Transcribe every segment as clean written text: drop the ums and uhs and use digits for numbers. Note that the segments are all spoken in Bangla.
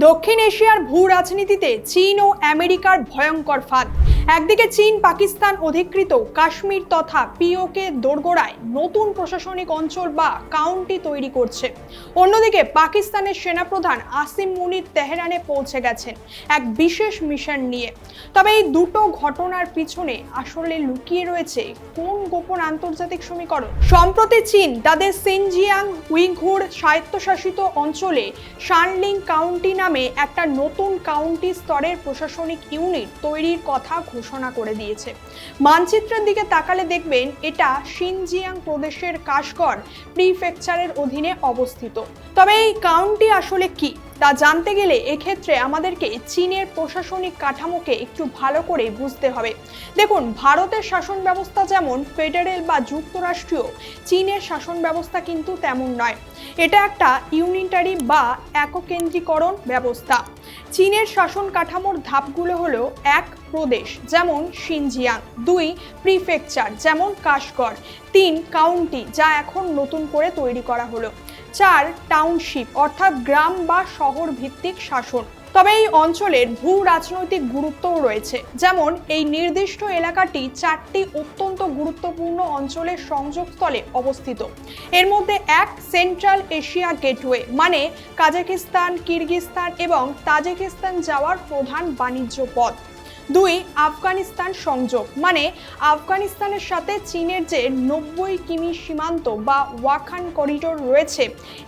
দক্ষিণ এশিয়ার ভূ রাজনীতিতে চীন ও আমেরিকার ভয়ঙ্কর ফাঁদ। একদিকে চীন পাকিস্তান অধিকৃত কাশ্মীর তথা পিওকে দোরগোড়ায় নতুন প্রশাসনিক অঞ্চল বা কাউন্টি তৈরি করছে, অন্যদিকে পাকিস্তানের সেনাপ্রধান আসিম মুনির তেহরানে পৌঁছে গেছেন এক বিশেষ মিশন নিয়ে। তবে এই দুটো ঘটনার পিছনে আসলে লুকিয়ে রয়েছে কোন গোপন আন্তর্জাতিক সমীকরণ? সম্প্রতি চীন তাদের সিনজিয়াং উইঘুর স্বায়ত্তশাসিত অঞ্চলে শানলিং কাউন্টি নামে একটা নতুন কাউন্টি স্তরের প্রশাসনিক ইউনিট তৈরির কথা ঘোষণা করে দিয়েছে। মানচিত্রের দিকে তাকালে দেখবেন এটা সিনজিয়াং প্রদেশের কাশগড় প্রিফেকচারের অধীনে অবস্থিত। তবে এই কাউন্টি আসলে কি তা জানতে গেলে এক্ষেত্রে আমাদেরকে চীনের প্রশাসনিক কাঠামোকে একটু ভালো করে বুঝতে হবে। দেখুন, ভারতের শাসন ব্যবস্থা যেমন ফেডারেল বা যুক্তরাষ্ট্রীয়, চীনের শাসন ব্যবস্থা কিন্তু তেমন নয়। এটা একটা ইউনিটারি বা এককেন্দ্রীকরণ ব্যবস্থা। চীনের শাসন কাঠামোর ধাপগুলো হলো: 1. প্রদেশ যেমন সিনজিয়াং, 2. প্রিফেকচার যেমন কাশগড়, 3. কাউন্টি যা এখন নতুন করে তৈরি করা হলো, 4. টাউনশিপ অর্থাৎ গ্রাম বা শহর ভিত্তিক শাসন। তবে এই অঞ্চলের ভূ রাজনৈতিক গুরুত্বও রয়েছে, যেমন এই নির্দিষ্ট এলাকাটি 4টি অত্যন্ত গুরুত্বপূর্ণ অঞ্চলের সংযোগস্থলে অবস্থিত। এর মধ্যে 1. সেন্ট্রাল এশিয়া গেটওয়ে, মানে কাজাকিস্তান, কিরগিজস্তান এবং তাজিকিস্তান যাওয়ার প্রধান বাণিজ্য পথ। 2. আফগানিস্তান সংযোগ, মানে আফগানিস্তানের সাথে চীনের যে 90 কিমি সীমান্ত বা ওয়াখান করিডোর রয়েছে,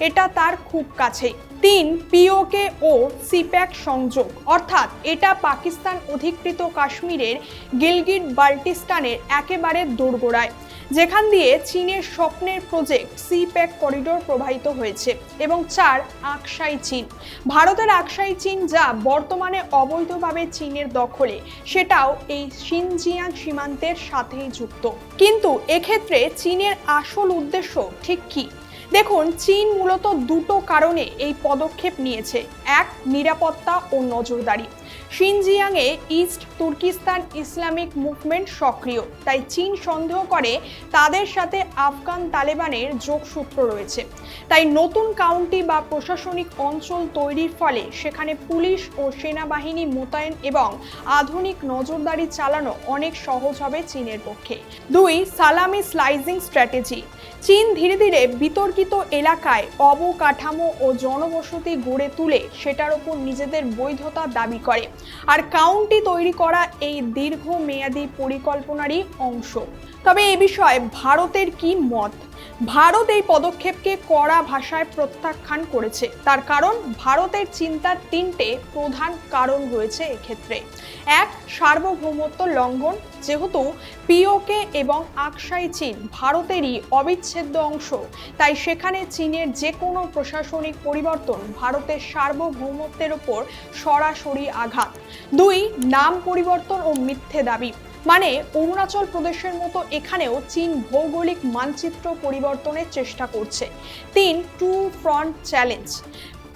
এটা তার খুব কাছেই। 3. পিওকে ও সিপ্যাক সংযোগ, অর্থাৎ এটা পাকিস্তান অধিকৃত কাশ্মীরের গিলগিট বাল্টিস্তানের একেবারে দোরগোড়ায়, যেখান দিয়ে চীনের স্বপ্নের প্রজেক্ট সিপ্যাক করিডোর প্রবাহিত হয়েছে। এবং 4. আকসাই চীন, ভারতের আকসাই চীন যা বর্তমানে অবৈধভাবে চীনের দখলে, সেটাও এই সিনজিয়াং সীমান্তের সাথেই যুক্ত। কিন্তু এক্ষেত্রে চীনের আসল উদ্দেশ্য ঠিক কি? দেখুন, চীন মূলত দুটো কারণে এই পদক্ষেপ নিয়েছে। 1. নিরাপত্তা ও নজরদারি। সিনজিয়াংয়ে ইস্ট তুর্কিস্তান ইসলামিক মুভমেন্ট সক্রিয়, তাই চীন সন্দেহ করে তাদের সাথে আফগান তালেবানের যোগসূত্র রয়েছে। তাই নতুন কাউন্টি বা প্রশাসনিক অঞ্চল তৈরির ফলে সেখানে পুলিশ ও সেনাবাহিনী মোতায়েন এবং আধুনিক নজরদারি চালানো অনেক সহজ হবে চীনের পক্ষে। 2. সালামি স্লাইজিং স্ট্র্যাটেজি। চীন ধীরে ধীরে বিতর্কিত এলাকায় অবকাঠামো ও জনবসতি গড়ে তুলে সেটার উপর নিজেদের বৈধতা দাবি করে, আর কাউন্টি তৈরি করা এই দীর্ঘমেয়াদী পরিকল্পনারই অংশ। তবে এ বিষয়ে ভারতের কি মত? ভারত এই পদক্ষেপকে কড়া ভাষায় প্রত্যাখ্যান করেছে। তার কারণ, ভারতের চিন্তার 3টে প্রধান কারণ রয়েছে এক্ষেত্রে। 1. সার্বভৌমত্ব লঙ্ঘন। যেহেতু পিওকে এবং আকসাই চীন ভারতেরই অবিচ্ছেদ্য অংশ, তাই সেখানে চীনের যে কোনো প্রশাসনিক পরিবর্তন ভারতের সার্বভৌমত্বের উপর সরাসরি আঘাত। 2. নাম পরিবর্তন ও মিথ্যে দাবি, মানে অরুণাচল প্রদেশের মতো এখানেও চীন ভৌগোলিক মানচিত্র পরিবর্তনের চেষ্টা করছে। 3. Two front challenge.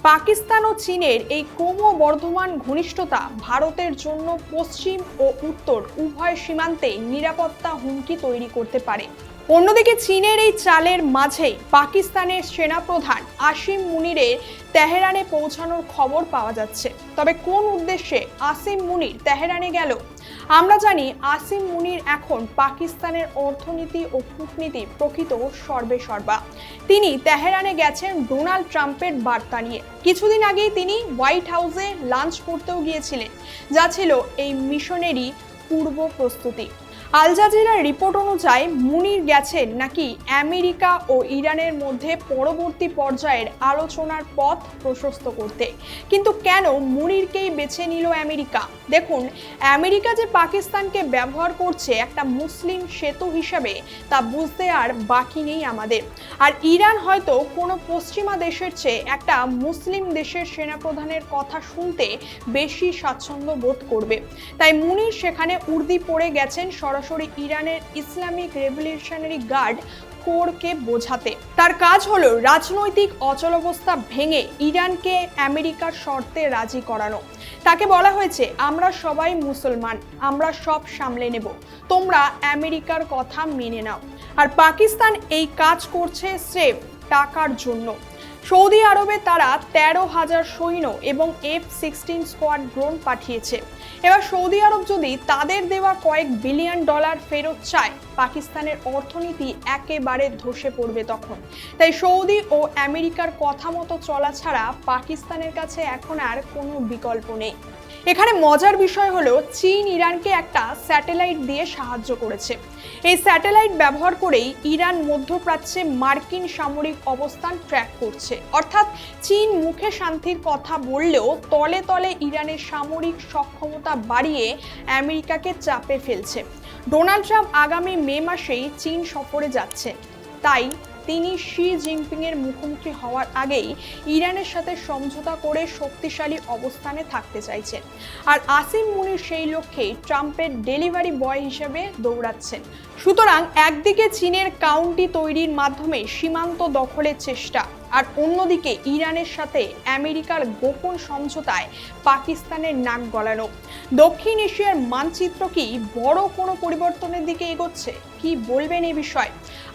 পাকিস্তান ও চীনের এই ক্রমবর্ধমান ঘনিষ্ঠতা ভারতের জন্য পশ্চিম ও উত্তর উভয় সীমান্তে নিরাপত্তা হুমকি তৈরি করতে পারে। অন্যদিকে চীনের এই চালের মাঝেই পাকিস্তানের সেনাপ্রধান আসিম মুনিরের তেহরানে পৌঁছানোর খবর পাওয়া যাচ্ছে। তবে কোন উদ্দেশ্যে আসিম মুনির তেহরানে গেল? আমরা জানি আসিম মুনির এখন পাকিস্তানের অর্থনীতি ও কূটনীতি প্রকৃত সর্বেসর্বা। তিনি তেহরানে গেছেন ডোনাল্ড ট্রাম্পের বার্তা নিয়ে। কিছুদিন আগেই তিনি হোয়াইট হাউসে লাঞ্চ করতেও গিয়েছিলেন, যা ছিল এই মিশনেরই পূর্ব প্রস্তুতি। আল জাজিরার রিপোর্ট অনুযায়ী মুনির গেছেন নাকি আমেরিকা ও ইরানের মধ্যে পরবর্তী পর্যায়ের আলোচনার পথ প্রশস্ত করতে। কিন্তু কেন মুনিরকেই বেছে নিল আমেরিকা? দেখুন, আমেরিকা যে পাকিস্তানকে ব্যবহার করছে একটা মুসলিম সেতু হিসাবে, তা বুঝতে আর বাকি নেই আমাদের। আর ইরান হয়তো কোনো পশ্চিমা দেশের চেয়ে একটা মুসলিম দেশের সেনাপ্রধানের কথা শুনতে বেশি স্বাচ্ছন্দ্য বোধ করবে। তাই মুনির সেখানে উর্দি পড়ে গেছেন সরাসরি ইরানের ইসলামিক রেভলিউশনারি গার্ড কোরকে বোঝাতে। তার কাজ হলো রাজনৈতিক অচলাবস্থা ভেঙে ইরানকে আমেরিকার শর্তে রাজি করানো। তাকে বলা হয়েছে, আমরা সবাই মুসলমান, আমরা সব সামলে নেব, তোমরা আমেরিকার কথা মেনে নাও। আর পাকিস্তান এই কাজ করছে স্রেফ টাকার জন্য। সৌদি আরবে তারা 13,000 সৈন্য এবং F-16 স্কোয়াড ড্রোন পাঠিয়েছে। এবার সৌদি আরব যদি তাদের দেওয়া কয়েক বিলিয়ন ডলার ফেরত চায়, পাকিস্তানের অর্থনীতি একেবারে ধসে পড়বে তখন। তাই সৌদি ও আমেরিকার কথা মতো চলা ছাড়া পাকিস্তানের কাছে এখন আর কোনো বিকল্প নেই। এখানে মজার বিষয় হলো, চীন ইরানকে একটা স্যাটেলাইট দিয়ে সাহায্য করেছে। এই স্যাটেলাইট ব্যবহার করেই ইরান মধ্যপ্রাচ্যে মার্কিন সামরিক অবস্থান ট্র্যাক করছে। অর্থাৎ চীন মুখে শান্তির কথা বললেও তলে তলে ইরানের সামরিক সক্ষমতা বাড়িয়ে আমেরিকাকে চাপে ফেলছে। ডোনাল্ড ট্রাম্প আগামী মে মাসেই চীন সফরে যাচ্ছেন, তাই তিনি শি জিনপিং এর মুখোমুখি হওয়ার আগেই ইরানের সাথে সমঝোতা করে শক্তিশালী অবস্থানে থাকতে চাইছেন। আর আসিম মুনির সেই লক্ষ্যেই ট্রাম্পের ডেলিভারি বয় হিসেবে দৌড়াচ্ছেন। সুতরাং একদিকে চীনের কাউন্টি তৈরির মাধ্যমে সীমান্ত দখলের চেষ্টা, আর অন্যদিকে ইরানের সাথে আমেরিকার গোপন সমঝোতায় পাকিস্তানের নাক গলানো। দক্ষিণ এশিয়ার মানচিত্র কি বড় কোনো পরিবর্তনের দিকে এগোচ্ছে? কি বলবেন এই বিষয়ে?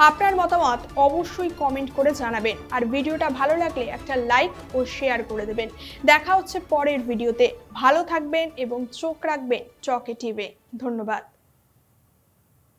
আপনার মতামত অবশ্যই কমেন্ট করে জানাবেন। আর ভিডিওটা ভালো লাগলে একটা লাইক ও শেয়ার করে দেবেন। দেখা হচ্ছে পরের ভিডিওতে। ভালো থাকবেন এবং চোখ রাখবেন চকে টিভি। ধন্যবাদ।